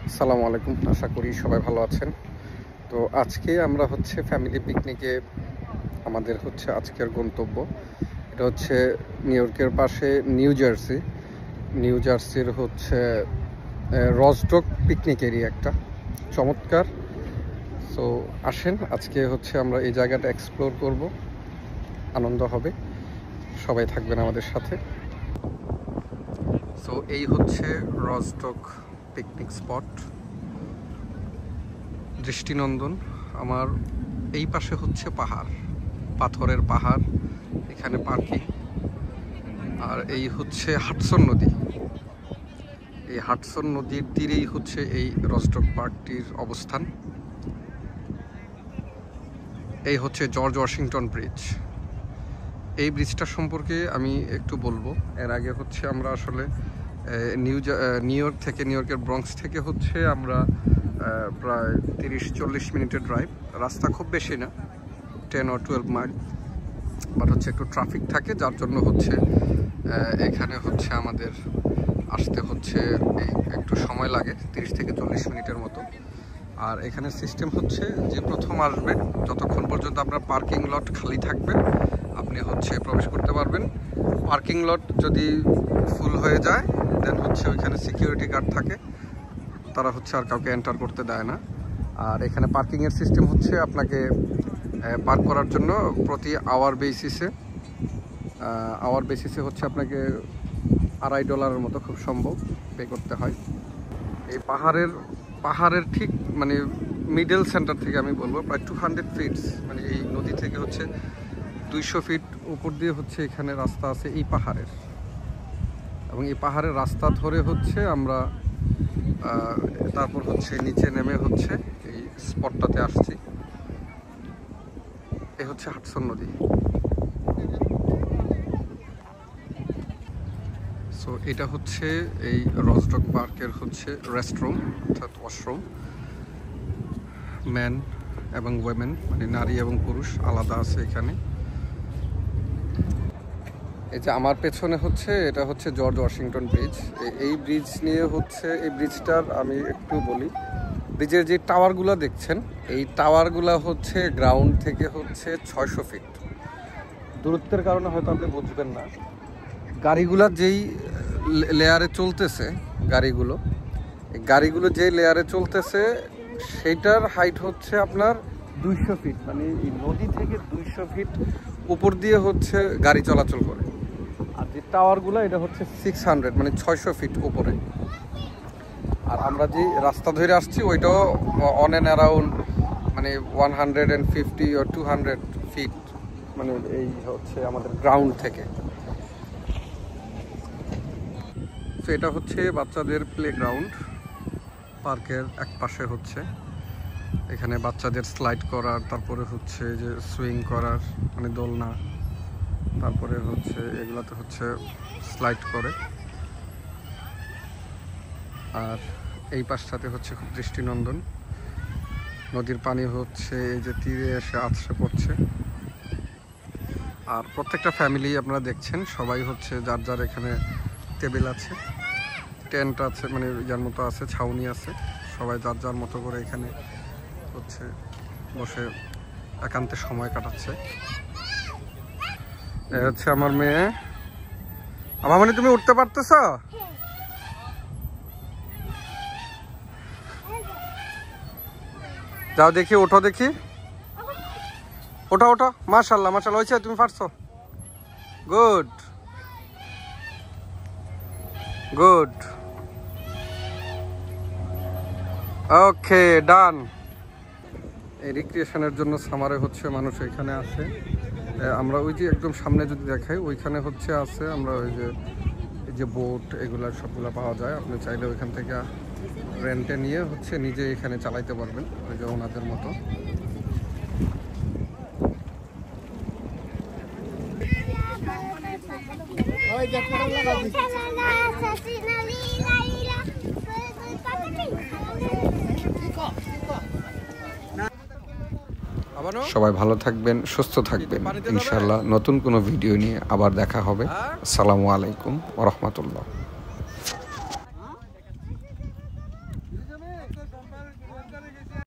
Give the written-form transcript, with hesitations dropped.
আসসালামু আলাইকুম, আশা করি সবাই ভালো আছেন। তো আজকে আমরা হচ্ছে ফ্যামিলি পিকনিকে আমাদের হচ্ছে আজকের গন্তব্য। এটা হচ্ছে নিউ ইয়র্কের পাশে নিউ জার্সির হচ্ছে রসডক পিকনিক এরিয়া, একটা চমৎকার। সো আসেন, আজকে হচ্ছে আমরা এই জায়গাটা এক্সপ্লোর করব, আনন্দ হবে, সবাই থাকবেন আমাদের সাথে। সো এই হচ্ছে রসডক পিকনিক স্পট, দৃষ্টিনন্দন। আমার এই পাশে হচ্ছে পাহাড়, পাথরের পাহাড়, এখানে পার্কিং। আর এই হচ্ছে হাডসন নদী, এই হাডসন নদীর তীরেই হচ্ছে এই রসডক পার্কটির অবস্থান। এই হচ্ছে জর্জ ওয়াশিংটন ব্রিজ। এই ব্রিজটা সম্পর্কে আমি একটু বলবো। এর আগে হচ্ছে আমরা আসলে নিউ ইয়র্কের ব্রঙ্কস থেকে হচ্ছে আমরা প্রায় 30-40 মিনিটের ড্রাইভ। রাস্তা খুব বেশি না, 10 or 12 মাইল, বাট হচ্ছে একটু ট্রাফিক থাকে, যার জন্য হচ্ছে এখানে হচ্ছে আমাদের আসতে হচ্ছে একটু সময় লাগে, 30 থেকে 40 মিনিটের মতো। আর এখানে সিস্টেম হচ্ছে যে প্রথম আসবে, যতক্ষণ পর্যন্ত আপনার পার্কিং লট খালি থাকবে আপনি হচ্ছে প্রবেশ করতে পারবেন। পার্কিং লট যদি ফুল হয়ে যায় দেন হচ্ছে ওইখানে সিকিউরিটি গার্ড থাকে, তারা হচ্ছে আর কাউকে এন্টার করতে দেয় না। আর এখানে পার্কিংয়ের সিস্টেম হচ্ছে আপনাকে পার্ক করার জন্য প্রতি আওয়ার বেসিসে হচ্ছে আপনাকে $2.50 মতো খুব সম্ভব পে করতে হয়। এই পাহাড়ের ঠিক মানে মিডল সেন্টার থেকে আমি বলবো প্রায় 200 ফিটস, মানে এই নদী থেকে হচ্ছে 200 ফিট উপর দিয়ে হচ্ছে এখানে রাস্তা আছে এই পাহাড়ের। এবং এই পাহাড়ের রাস্তা ধরে হচ্ছে আমরা তারপর হচ্ছে নিচে নেমে হচ্ছে এই স্পটটাতে আসছি। এই হচ্ছে হাডসন নদী। সো এটা হচ্ছে এই রসডক পার্কের হচ্ছে রেস্টরুম, অর্থাৎ ওয়াশরুম। ম্যান এবং ওয়েমেন, মানে নারী এবং পুরুষ আলাদা আছে এখানে। এই যে আমার পেছনে হচ্ছে এটা হচ্ছে জর্জ ওয়াশিংটন ব্রিজ। এই ব্রিজ নিয়ে হচ্ছে এই ব্রিজটার আমি একটু বলি। ব্রিজের যে টাওয়ারগুলো দেখছেন, এই টাওয়ারগুলো হচ্ছে গ্রাউন্ড থেকে হচ্ছে 600 ফিট দূরত্বের কারণে হয়তো আপনি বুঝবেন না। গাড়িগুলো যেই লেয়ারে চলতেছে, গাড়িগুলো যেই লেয়ারে চলতেছে সেইটার হাইট হচ্ছে আপনার 200 ফিট, মানে এই নদী থেকে 200 ফিট উপর দিয়ে হচ্ছে গাড়ি চলাচল করে। আর যে টাওয়ারগুলো এটা হচ্ছে 600, মানে 600 ফিট উপরে। আর আমরা যে রাস্তা ধরে আসছি ওইটাও অন অ্যান্ড অ্যারাউন্ড মানে 150 or 200 ফিট, মানে এই হচ্ছে আমাদের গ্রাউন্ড থেকে। তো এটা হচ্ছে বাচ্চাদের প্লেগ্রাউন্ড। পার্কের এক পাশে হচ্ছে এখানে বাচ্চাদের স্লাইড করার, তারপরে হচ্ছে যে সুইং করার, মানে দোলনা, তারপরে হচ্ছে এগুলাতে হচ্ছে স্লাইড করে। আর এই পাশটাতে হচ্ছে খুব দৃষ্টিনন্দন, নদীর পানি হচ্ছে এই যে তীরে এসে আছড়ে পড়ছে। আর প্রত্যেকটা ফ্যামিলি আপনারা দেখছেন সবাই হচ্ছে যার যার এখানে টেবিল আছে, টেন্ট আছে, মানে যার মতো আছে, ছাউনি আছে, সবাই যার যার মতো করে এখানে হচ্ছে বসে একান্তে সময় কাটাচ্ছে। এই হচ্ছে আমার মেয়ে। আমার মানে তুমি উঠতে পারতেছ? যাও দেখি, ওঠো দেখি, ওঠো। মাশাআল্লাহ হয়েছে, তুমি পারছো। গুড। ওকে, ডান। এই রিক্রিয়েশনের জন্য সামারে হচ্ছে মানুষ এখানে আসে। আমরা ওই যে একদম সামনে যদি দেখাই ওইখানে হচ্ছে আছে, আমরা ওই যে বোট এগুলা সবগুলা পাওয়া যায়। আপনি চাইলে ওইখান থেকে রেন্টে নিয়ে হচ্ছে নিজে এখানে চালাইতে পারবেন, ওই যে ওনাদের মতো। সবাই ভালো থাকবেন, সুস্থ থাকবেন। ইনশাআল্লাহ নতুন কোনো ভিডিও নিয়ে আবার দেখা হবে। আসসালামু আলাইকুম ওয়া রাহমাতুল্লাহ। Doctor Sampal